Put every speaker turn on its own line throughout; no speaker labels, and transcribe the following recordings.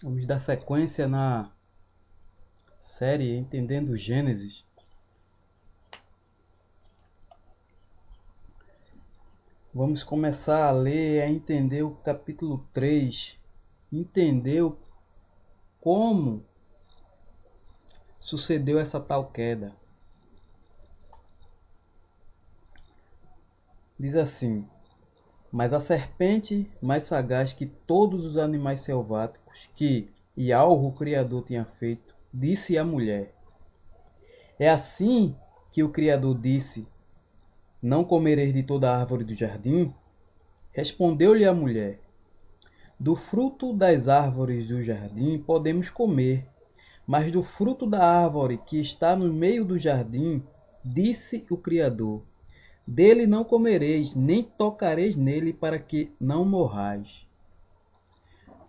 Vamos dar sequência na série Entendendo Gênesis. Vamos começar a ler, a entender o capítulo 3, entender como sucedeu essa tal queda. Diz assim: Mas a serpente, mais sagaz que todos os animais selváticos que Yahweh o Criador tinha feito, disse à mulher: É assim que o Criador disse: Não comereis de toda a árvore do jardim? Respondeu-lhe a mulher: Do fruto das árvores do jardim podemos comer, mas do fruto da árvore que está no meio do jardim, disse o Criador: Dele não comereis, nem tocareis nele, para que não morrais.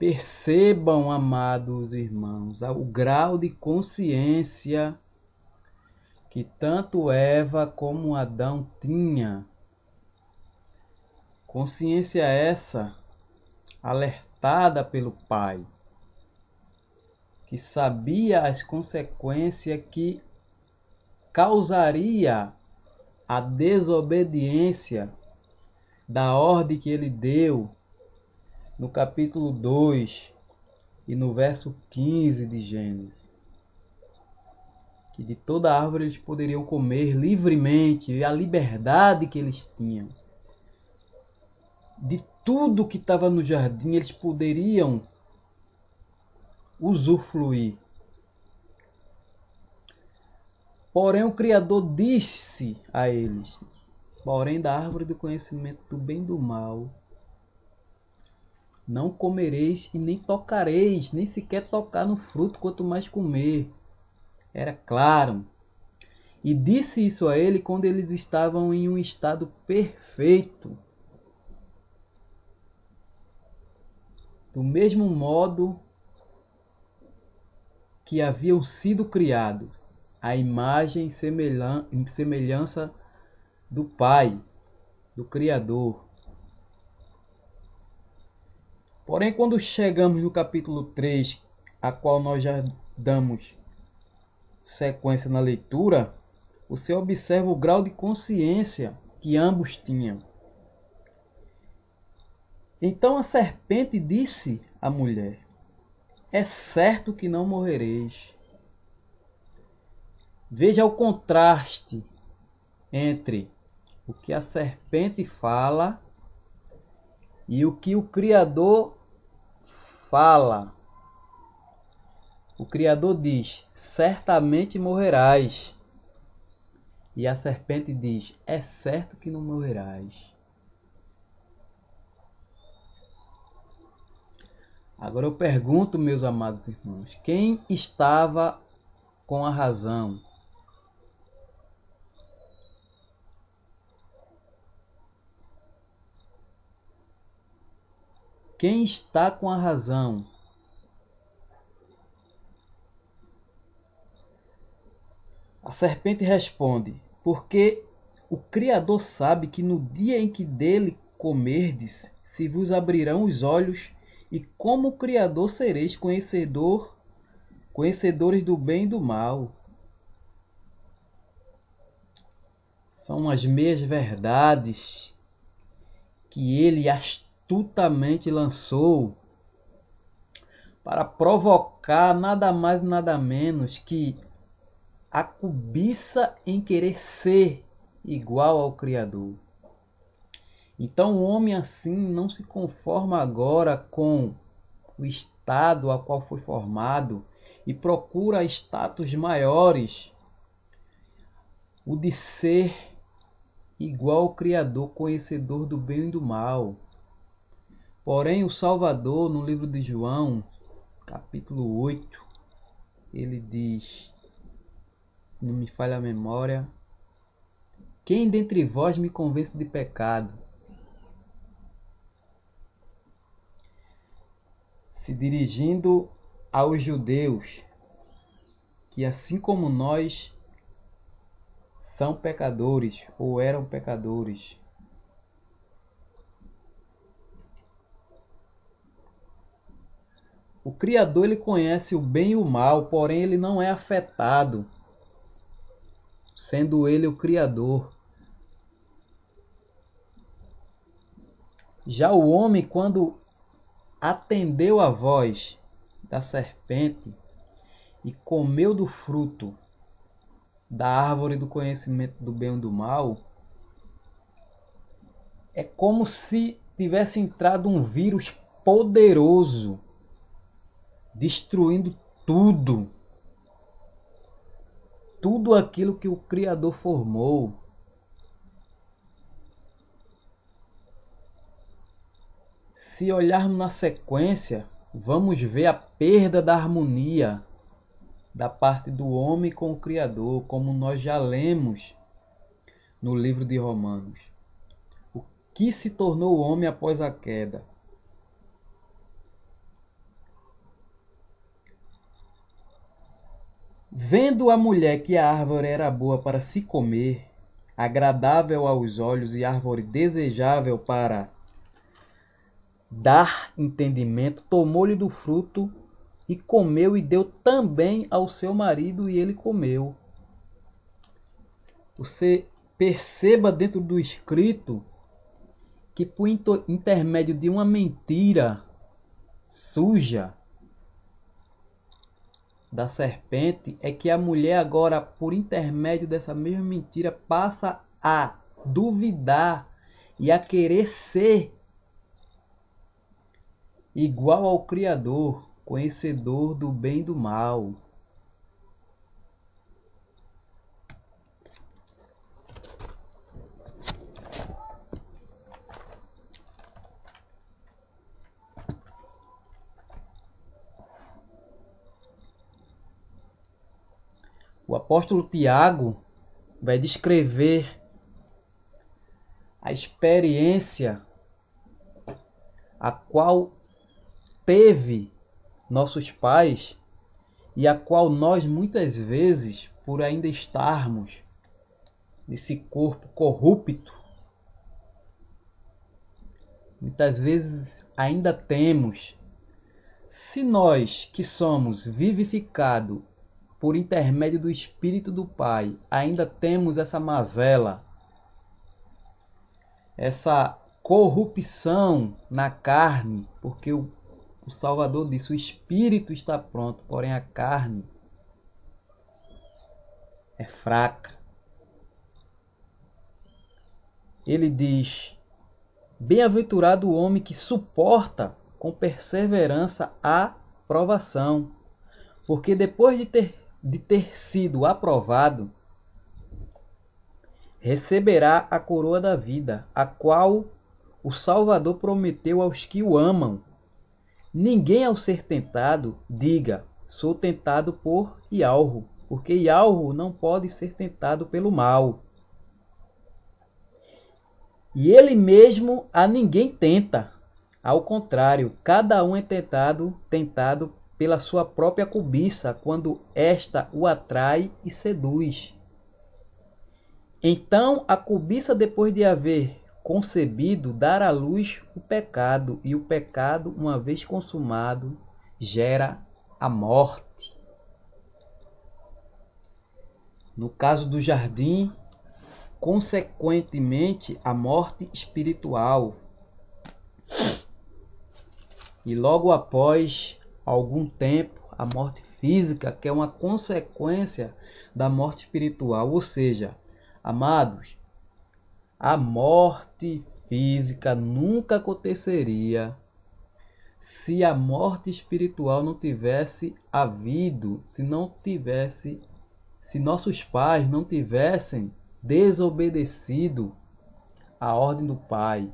Percebam, amados irmãos, o grau de consciência que tanto Eva como Adão tinha. Consciência essa alertada pelo Pai, que sabia as consequências que causaria a desobediência da ordem que ele deu no capítulo 2 e no verso 15 de Gênesis. Que de toda árvore eles poderiam comer livremente, a liberdade que eles tinham. De tudo que estava no jardim eles poderiam usufruir. Porém o Criador disse a eles: Porém da árvore do conhecimento do bem e do mal não comereis e nem tocareis, nem sequer tocar no fruto, quanto mais comer. Era claro. E disse isso a ele quando eles estavam em um estado perfeito. Do mesmo modo que haviam sido criados, à imagem e semelhança do Pai, do Criador. Porém, quando chegamos no capítulo 3, a qual nós já damos sequência na leitura, você observa o grau de consciência que ambos tinham. Então a serpente disse à mulher: É certo que não morrereis. Veja o contraste entre o que a serpente fala e o que o Criador fala. O Criador diz: Certamente morrerás. E a serpente diz: É certo que não morrerás. Agora eu pergunto, meus amados irmãos, quem estava com a razão? Quem está com a razão? A serpente responde: Porque o Criador sabe que no dia em que dele comerdes, se vos abrirão os olhos, e como o Criador sereis conhecedores do bem e do mal. São as meias verdades que ele astutamente lançou para provocar nada mais nada menos que a cobiça em querer ser igual ao Criador. Então o homem assim não se conforma agora com o estado a qual foi formado e procura status maiores, o de ser igual ao Criador, conhecedor do bem e do mal. Porém o Salvador, no livro de João, capítulo 8, ele diz, não me falha a memória: Quem dentre vós me convence de pecado? Se dirigindo aos judeus, que assim como nós são pecadores ou eram pecadores. O Criador, ele conhece o bem e o mal, porém ele não é afetado, sendo ele o Criador. Já o homem, quando atendeu à voz da serpente e comeu do fruto da árvore do conhecimento do bem e do mal, é como se tivesse entrado um vírus poderoso, destruindo tudo, tudo aquilo que o Criador formou. Se olharmos na sequência, vamos ver a perda da harmonia da parte do homem com o Criador, como nós já lemos no livro de Romanos. O que se tornou o homem após a queda? Vendo a mulher que a árvore era boa para se comer, agradável aos olhos e árvore desejável para dar entendimento, tomou-lhe do fruto e comeu e deu também ao seu marido e ele comeu. Você perceba dentro do escrito que por intermédio de uma mentira suja da serpente é que a mulher agora, por intermédio dessa mesma mentira, passa a duvidar e a querer ser igual ao Criador, conhecedor do bem e do mal. O apóstolo Tiago vai descrever a experiência a qual teve nossos pais e a qual nós muitas vezes, por ainda estarmos nesse corpo corrupto, muitas vezes ainda temos. Se nós que somos vivificados por intermédio do Espírito do Pai, ainda temos essa mazela, essa corrupção na carne, porque o Salvador disse: o Espírito está pronto, porém a carne é fraca. Ele diz: bem-aventurado o homem que suporta com perseverança a provação, porque depois de ter sido aprovado, receberá a coroa da vida, a qual o Salvador prometeu aos que o amam. Ninguém, ao ser tentado, diga: sou tentado por Ialro, porque Ialro não pode ser tentado pelo mal. E ele mesmo a ninguém tenta. Ao contrário, cada um é tentado pela sua própria cobiça, quando esta o atrai e seduz. Então a cobiça, depois de haver concebido, dar à luz o pecado, e o pecado, uma vez consumado, gera a morte. No caso do jardim, consequentemente, a morte espiritual. E logo após algum tempo, a morte física, que é uma consequência da morte espiritual. Ou seja, amados, a morte física nunca aconteceria se a morte espiritual não tivesse havido, se nossos pais não tivessem desobedecido a ordem do Pai,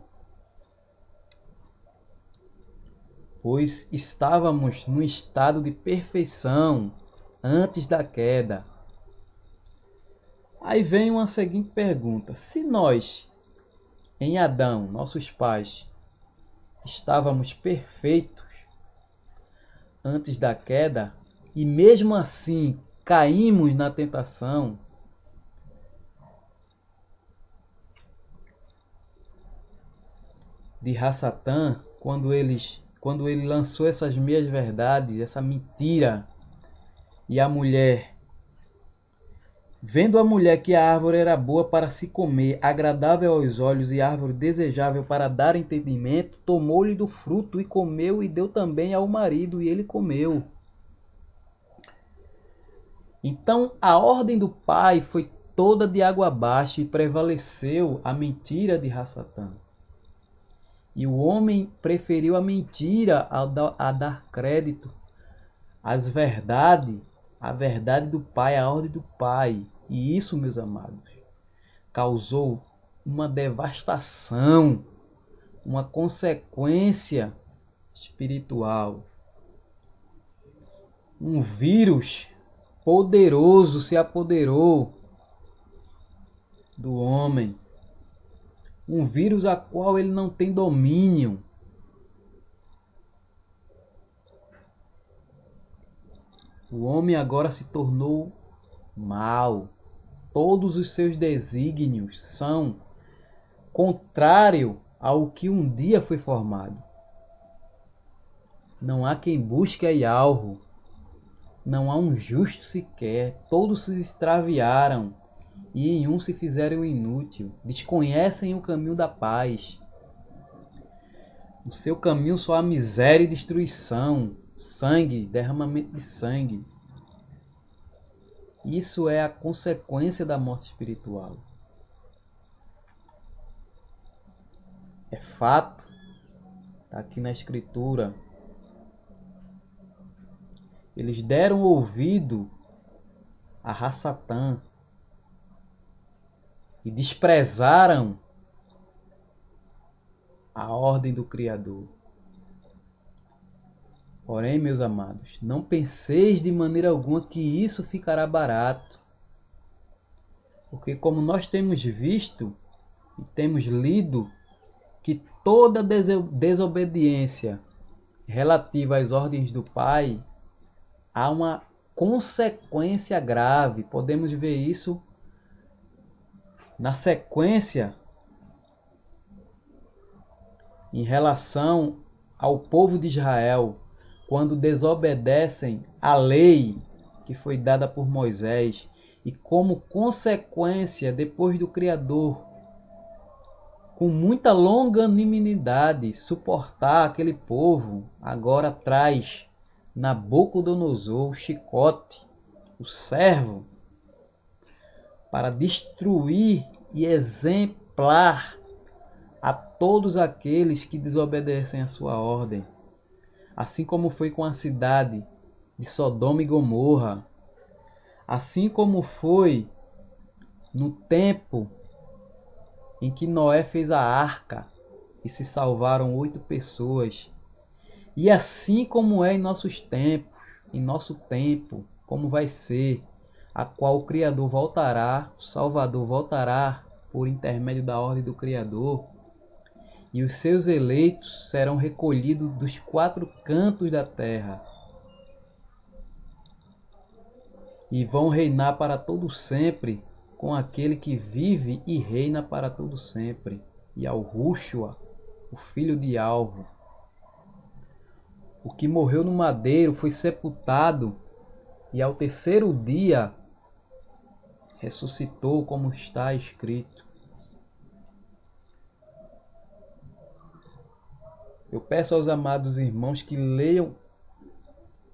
pois estávamos num estado de perfeição antes da queda. Aí vem uma seguinte pergunta: se nós, em Adão, nossos pais, estávamos perfeitos antes da queda, e mesmo assim caímos na tentação, de Rassatã, quando quando ele lançou essas meias verdades, essa mentira, e a mulher, vendo a mulher que a árvore era boa para se comer, agradável aos olhos e árvore desejável para dar entendimento, tomou-lhe do fruto e comeu e deu também ao marido e ele comeu. Então a ordem do pai foi toda de água abaixo e prevaleceu a mentira de Rassatã. E o homem preferiu a mentira a dar crédito às verdades, a verdade do pai, a ordem do pai. E isso, meus amados, causou uma devastação, uma consequência espiritual. Um vírus poderoso se apoderou do homem. Um vírus a qual ele não tem domínio. O homem agora se tornou mau. Todos os seus desígnios são contrários ao que um dia foi formado. Não há quem busque a Yahweh. Não há um justo sequer. Todos se extraviaram e em um se fizeram inútil. Desconhecem o caminho da paz. No seu caminho só há miséria e destruição, sangue, derramamento de sangue. Isso é a consequência da morte espiritual. É fato, está aqui na Escritura. Eles deram ouvido a Rassatã e desprezaram a ordem do Criador. Porém, meus amados, não penseis de maneira alguma que isso ficará barato. Porque como nós temos visto e temos lido que toda desobediência relativa às ordens do Pai há uma consequência grave. Podemos ver isso na sequência em relação ao povo de Israel, quando desobedecem a lei que foi dada por Moisés, e como consequência, depois do Criador, com muita longanimidade, suportar aquele povo, agora traz Nabucodonosor, o chicote, o servo, para destruir e exemplar a todos aqueles que desobedecem a sua ordem. Assim como foi com a cidade de Sodoma e Gomorra, assim como foi no tempo em que Noé fez a arca e se salvaram 8 pessoas. E assim como é em nossos tempos, em nosso tempo, como vai ser, a qual o Criador voltará, o Salvador voltará por intermédio da ordem do Criador, e os seus eleitos serão recolhidos dos 4 cantos da terra e vão reinar para todo sempre com aquele que vive e reina para todo sempre, e ao Rúshua, o filho de Alvo. O que morreu no madeiro foi sepultado e ao 3º dia ressuscitou, como está escrito. Eu peço aos amados irmãos que leiam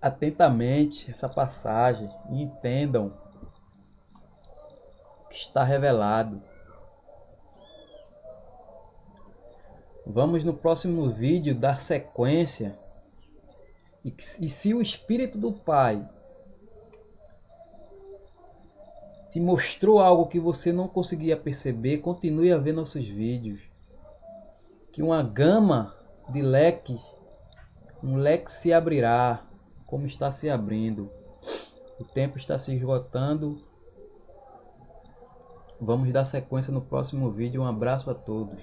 atentamente essa passagem e entendam o que está revelado. Vamos no próximo vídeo dar sequência e se o Espírito do Pai te mostrou algo que você não conseguia perceber, continue a ver nossos vídeos. Que uma gama de leques, um leque se abrirá, como está se abrindo. O tempo está se esgotando. Vamos dar sequência no próximo vídeo. Um abraço a todos.